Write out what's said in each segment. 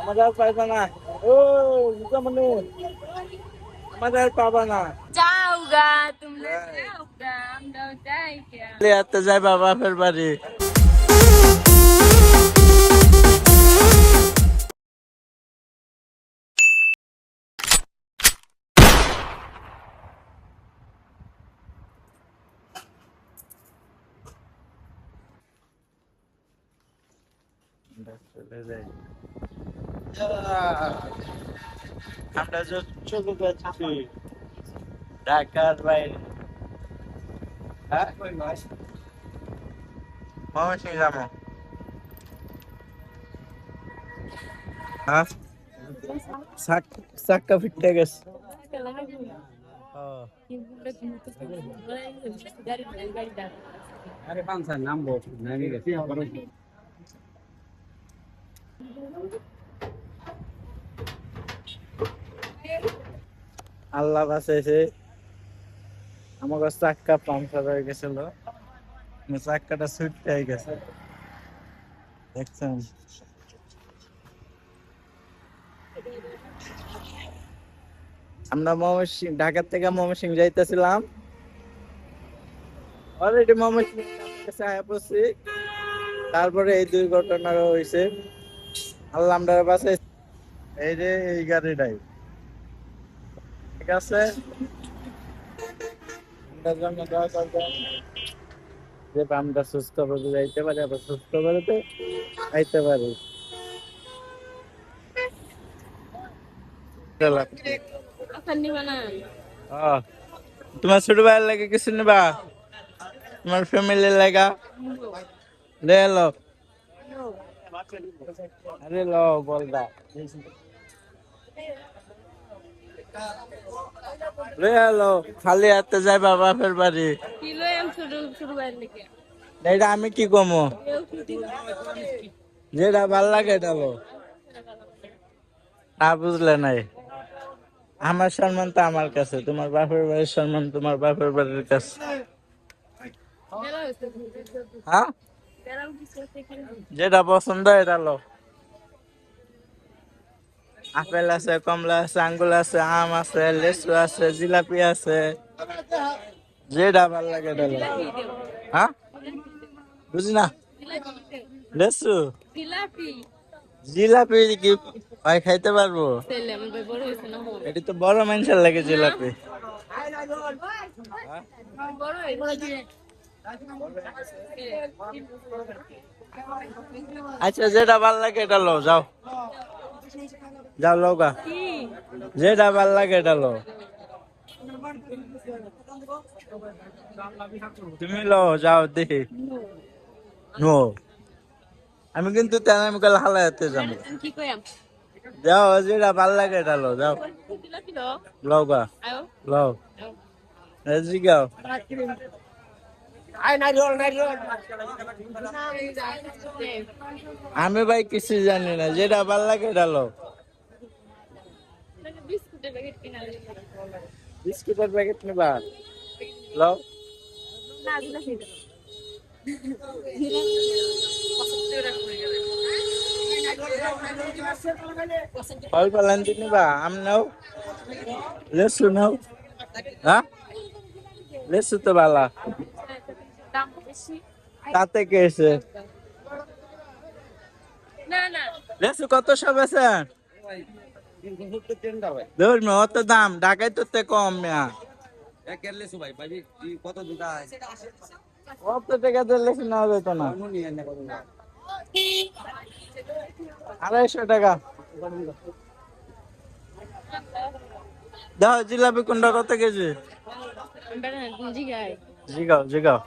আমাদের আর পাইবা না। ও মানে আমাদের আর পাবা না। যাওগা তোমরা যাওগা আমরাও যাই গা। এতে যাই বাপের বাড়ি। আমরা চলে যাচ্ছি ঢাকার বাইরে। হ্যাঁ ময়মনসিং যাবো। হ্যাঁ চাক্কা ফিটে গেছে। আরে পাঁচশার নামবো নামি গেছি আল্লাহ বাঁচাইছে, আমার চাক্কা পাংচার হয়ে গেছিল, চাক্কাটা ছুটতে হয়ে গেছে দেখছেন। আমরা ময়মনসিং, ঢাকা থেকে ময়মনসিং যাইতেছিলাম, অলরেডি ময়মনসিং আয়া পড়ছি, তারপরে এই দুর্ঘটনা হয়েছে। আল্লাহ আমরা বাঁচাই। এই যে এই গাড়িটাই ঠিক আছে, আমরার জন্য দোয়া করবেন যে আমরা সুস্থ ভাবে যাইতে পারি, আবার সুস্থ ভাবে আইতে পারি। তোমার ছোট ভাইয়ের লাগে কিছু নেবা, তোমার ফ্যামিলির লাগা লে লো। আরে লো বলদা লে লো, খালি হাতে যাইবা বাপের বাড়ি। এটা আমি কি কমো, যেটা ভাল লাগে এটা লো। না বুঝলে নাই, আমার সম্মান তো আমার কাছে, তোমার বাপের বাড়ির সম্মান তোমার বাপের বাড়ির কাছে। হ্যাঁ যেটা পছন্দ এটা লো। আপেল আছে, কমলা আছে, আঙ্গুর আছে, আম আছে, লেচু আছে, জিলাপি আছে, যেটা ভাল লাগে এটা লো। হ্যাঁ বুঝি না, লেচু জিলাপি কি ভাই খাইতে পারবো? এটি তো বড় মানুষের লাগে জিলাপি। আচ্ছা যেটা ভাল লাগে এটা লো, যাও যাও লোগা, যেটা ভাল লাগে এটা লো। তুমি লো যাও দেখি। নো আমি কিন্তু তেনামিকাল হালাতে যাবো। যাও যেটা ভাল লাগে এটা লো, যাও লওগা লও জিগাও। আমি ভাই কিছু জানি না, যেটা ভাল লাগে এটা লো। বিস্কুটের প্যাকেট নিবা লও। ফল ফলান্তি নিবা, আম নাও, লেসু নাও। হ্যাঁ লেসু তো ভালো, তাতে কেছে লেসু কত সব আছে ধর্ম অত দাম, ঢাকায় তো কম মিয়া। কত টাকা দিয়ে লেসু নেওয়া যেত না, 250 টাকা। দাও জিলাপি কোনটা কত কেজি? জিগাও জিগাও।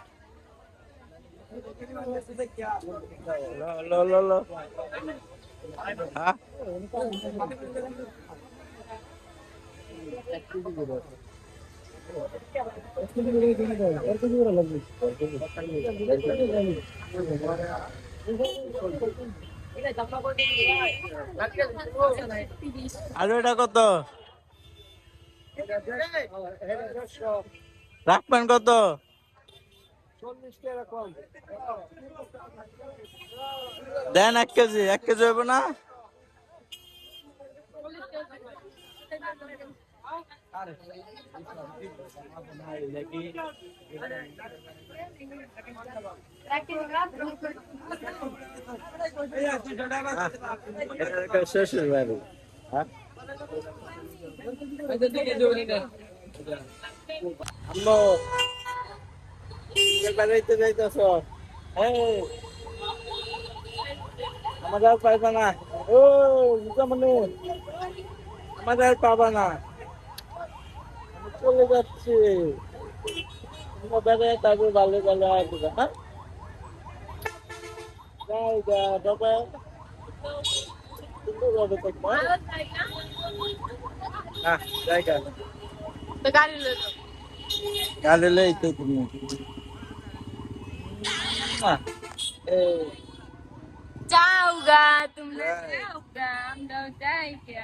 লো লো লো লো। হ্যাঁ আলু এটা কত রাখবেন, কত? দেন 1 কেজি, 1 কেজি হইব না? শ্বশুর বাড়ি হ্যাঁ আম্মু বাড়িতে যাইতেছ আমাদের আর পাইবা না ও মনে আমাদের আর পাবা না আমি চলে যাচ্ছি তোমরা বেড়ে তারপর ভালো ভালো আসবে হ্যাঁ জায়গা বাবা সুন্দর হবে তোমার হ্যাঁ জায়গা তো গাড়ি লো গালে লইতে তুমি এই जाऊंगा तुम लोग जाओगा हम लोग जाएंगे